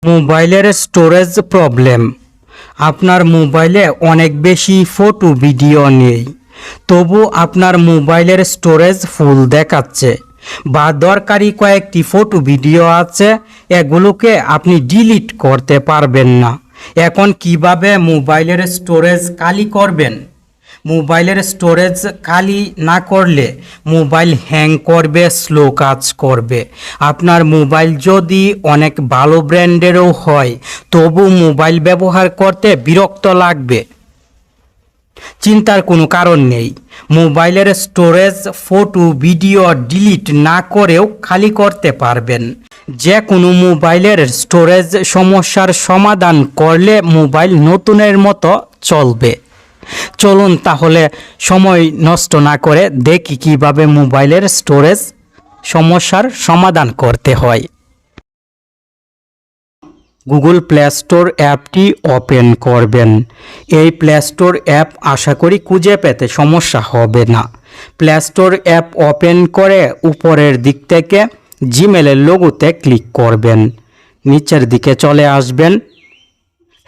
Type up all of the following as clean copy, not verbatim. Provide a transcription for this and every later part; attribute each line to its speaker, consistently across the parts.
Speaker 1: মোবাইলের storage problem. আপনার মোবাইলে অনেক বেশি ফটো ভিডিও নেই, তবু আপনার মোবাইলের স্টোরেজ ফুল দেখাচ্ছে, বা দরকারি কয়েকটি ফটো ভিডিও আছে, এগুলোকে আপনি ডিলিট করতে পারবেন না। এখন কিভাবে মোবাইলের স্টোরেজ খালি করবেন? মোবাইলের স্টোরেজ খালি না করলে মোবাইল হ্যাং করবে, স্লো কাজ করবে। আপনার মোবাইল যদি অনেক ভালো ব্র্যান্ডেরও হয়, তবু মোবাইল ব্যবহার করতে বিরক্ত লাগবে। চিন্তার কোনো কারণ নেই। মোবাইলের স্টোরেজ ফটো ভিডিও ডিলিট না করেও খালি করতে পারবেন। যে কোনো মোবাইলের স্টোরেজ সমস্যার সমাধান করলে মোবাইল নতুনের মতো চলবে। চলুন তাহলে সময় নষ্ট না করে দেখি কিভাবে মোবাইলের স্টোরেজ সমস্যার সমাধান করতে হয়। গুগল প্লে স্টোর অ্যাপটি ওপেন করবেন। এই প্লে স্টোর অ্যাপ আশা করি খুঁজে পেতে সমস্যা হবে না। প্লে স্টোর অ্যাপ ওপেন করে উপরের দিক থেকে জিমেলের লোগোতে ক্লিক করবেন। নিচের দিকে চলে আসবেন,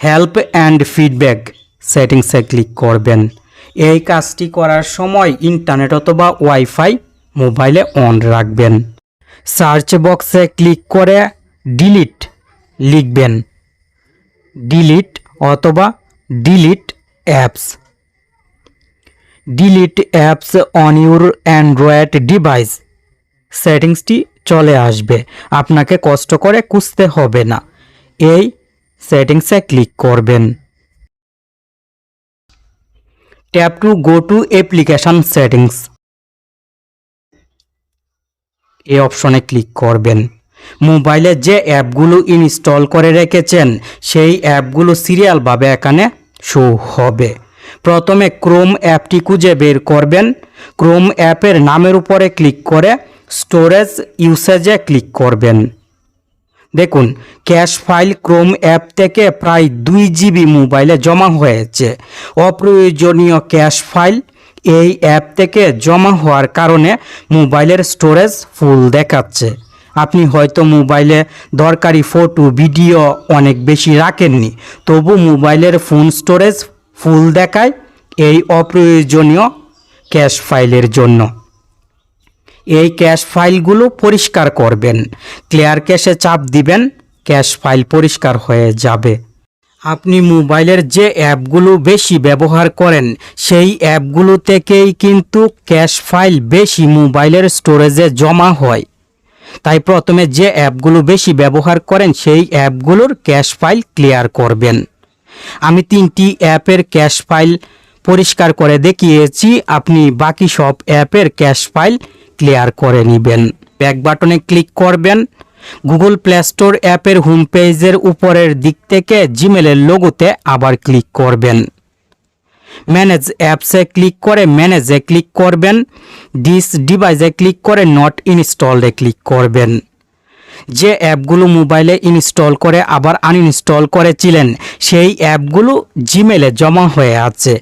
Speaker 1: হেল্প অ্যান্ড ফিডব্যাক সেটিংসে ক্লিক করবেন। এই কাজটি করার সময় ইন্টারনেট অথবা ওয়াইফাই মোবাইলে অন রাখবেন। সার্চ বক্সে ক্লিক করে ডিলিট লিখবেন, ডিলিট অথবা delete apps. Delete apps on your Android device সেটিংসটি চলে আসবে, আপনাকে কষ্ট করে খুঁজতে হবে না। এই সেটিংসে ক্লিক করবেন। Tap to go to application settings, এই অপশনে ক্লিক করবেন। মোবাইলে যে অ্যাপগুলো ইনস্টল করে রেখেছেন সেই অ্যাপগুলো সিরিয়ালভাবে এখানে শো হবে। প্রথমে ক্রোম অ্যাপটি খুঁজে বের করবেন। ক্রোম অ্যাপের নামের উপরে ক্লিক করে স্টোরেজ ইউসেজে ক্লিক করবেন। দেখুন, ক্যাশ ফাইল ক্রোম অ্যাপ থেকে প্রায় 2 GB মোবাইলে জমা হয়েছে। অপ্রয়োজনীয় ক্যাশ ফাইল এই অ্যাপ থেকে জমা হওয়ার কারণে মোবাইলের স্টোরেজ ফুল দেখাচ্ছে। আপনি হয়তো মোবাইলে দরকারি ফটো ভিডিও অনেক বেশি রাখেননি, তবু মোবাইলের ফোন স্টোরেজ ফুল দেখায় এই অপ্রয়োজনীয় ক্যাশ ফাইলের জন্য। এই ক্যাশ ফাইলগুলো পরিষ্কার করবেন। ক্লিয়ার ক্যাশে চাপ দিবেন, ক্যাশ ফাইল পরিষ্কার হয়ে যাবে। আপনি মোবাইলের যে অ্যাপগুলো বেশি ব্যবহার করেন সেই অ্যাপগুলো থেকেই কিন্তু ক্যাশ ফাইল বেশি মোবাইলের স্টোরেজে জমা হয়। তাই প্রথমে যে অ্যাপগুলো বেশি ব্যবহার করেন সেই অ্যাপগুলোর ক্যাশ ফাইল ক্লিয়ার করবেন। আমি 3টি অ্যাপের ক্যাশ ফাইল পরিষ্কার করে দেখিয়েছি, আপনি বাকি সব অ্যাপের ক্যাশ ফাইল ক্লিয়ার করে নেবেন। ব্যাক বাটনে ক্লিক করবেন। গুগল প্লে স্টোর অ্যাপের হোম পেজের উপরের দিক থেকে জিমেলের লোগোতে আবার ক্লিক করবেন। ম্যানেজ অ্যাপসে ক্লিক করে ম্যানেজে ক্লিক করবেন। দিস ডিভাইসে ক্লিক করে নট ইনস্টলডে ক্লিক করবেন। যে অ্যাপগুলো মোবাইলে ইনস্টল করে আবার আনইনস্টল করেছিলেন সেই অ্যাপগুলো জিমেলে জমা হয়ে আছে।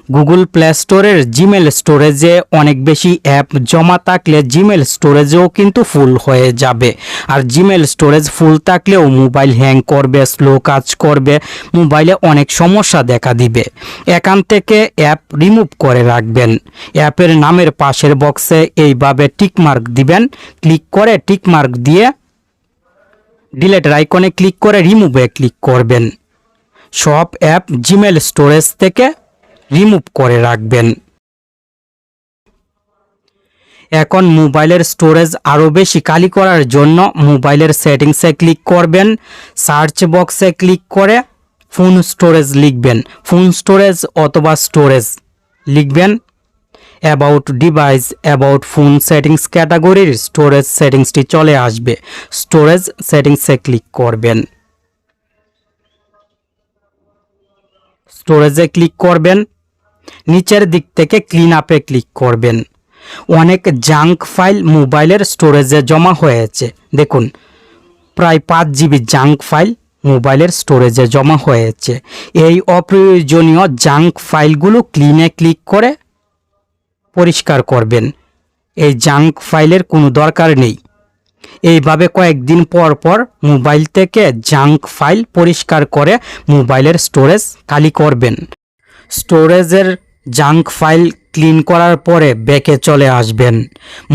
Speaker 1: গুগল প্লে স্টোরের জিমেল স্টোরেজে অনেক বেশি অ্যাপ জমা থাকলে জিমেল স্টোরেজেও কিন্তু ফুল হয়ে যাবে। আর জিমেল স্টোরেজ ফুল থাকলেও মোবাইল হ্যাং করবে, স্লো কাজ করবে, মোবাইলে অনেক সমস্যা দেখা দিবে। এখান থেকে অ্যাপ রিমুভ করে রাখবেন। অ্যাপের নামের পাশের বক্সে এইভাবে টিকমার্ক দিবেন। ক্লিক করে টিকমার্ক দিয়ে ডিলেট আইকনে ক্লিক করে রিমুভে ক্লিক করবেন। সব অ্যাপ জিমেল স্টোরেজ থেকে রিমুভ করে রাখবেন। এখন মোবাইলের স্টোরেজ আরও বেশি খালি করার জন্য মোবাইলের সেটিংসে ক্লিক করবেন। সার্চ বক্সে ক্লিক করে ফোন স্টোরেজ লিখবেন। ফোন স্টোরেজ অথবা স্টোরেজ লিখবেন। About device, about phone settings ক্যাটাগরির স্টোরেজ সেটিংসটি চলে আসবে। স্টোরেজ সেটিংসে ক্লিক করবেন। স্টোরেজে ক্লিক করবেন। নিচের দিক থেকে ক্লিন আপে ক্লিক করবেন। অনেক জাঙ্ক ফাইল মোবাইলের স্টোরেজে জমা হয়েছে। দেখুন, প্রায় 5 GB জাঙ্ক ফাইল মোবাইলের স্টোরেজে জমা হয়েছে। এই অপ্রয়োজনীয় জাঙ্ক ফাইলগুলো ক্লিনে ক্লিক করে পরিষ্কার করবেন। এই জাঙ্ক ফাইলের কোনো দরকার নেই। এইভাবে কয়েকদিন পর পর মোবাইল থেকে জাঙ্ক ফাইল পরিষ্কার করে মোবাইলের স্টোরেজ খালি করবেন। স্টোরেজের জাঙ্ক ফাইল ক্লিন করার পরে ব্যাকে চলে আসবেন।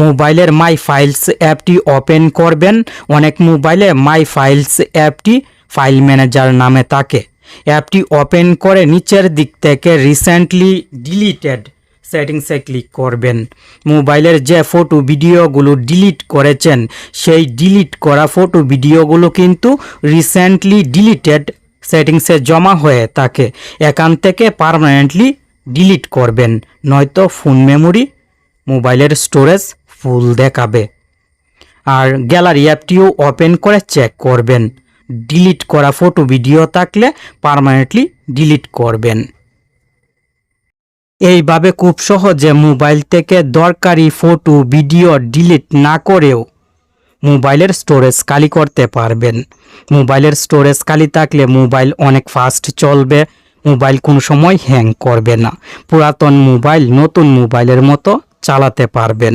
Speaker 1: মোবাইলের মাই ফাইলস অ্যাপটি ওপেন করবেন। অনেক মোবাইলে মাই ফাইলস অ্যাপটি ফাইল ম্যানেজার নামে থাকে। অ্যাপটি ওপেন করে নিচের দিক থেকে রিসেন্টলি ডিলিটেড সেটিংসে ক্লিক করবেন। মোবাইলের যে ফটো ভিডিওগুলো ডিলিট করেছেন সেই ডিলিট করা ফটো ভিডিওগুলো কিন্তু রিসেন্টলি ডিলিটেড সেটিংসে জমা হয়ে থাকে। এখান থেকে পার্মানেন্টলি ডিলিট করবেন, নয়তো ফোন মেমোরি মোবাইলের স্টোরেজ ফুল দেখাবে। আর গ্যালারি অ্যাপটিও ওপেন করে চেক করবেন। ডিলিট করা ফটো ভিডিও থাকলে পার্মানেন্টলি ডিলিট করবেন। এইভাবে খুব সহজে মোবাইল থেকে দরকারি ফটো ভিডিও ডিলিট না করেও মোবাইলের স্টোরেজ খালি করতে পারবেন। মোবাইলের স্টোরেজ খালি থাকলে মোবাইল অনেক ফাস্ট চলবে, মোবাইল কোনো সময় হ্যাং করবে না। পুরাতন মোবাইল নতুন মোবাইলের মতো চালাতে পারবেন।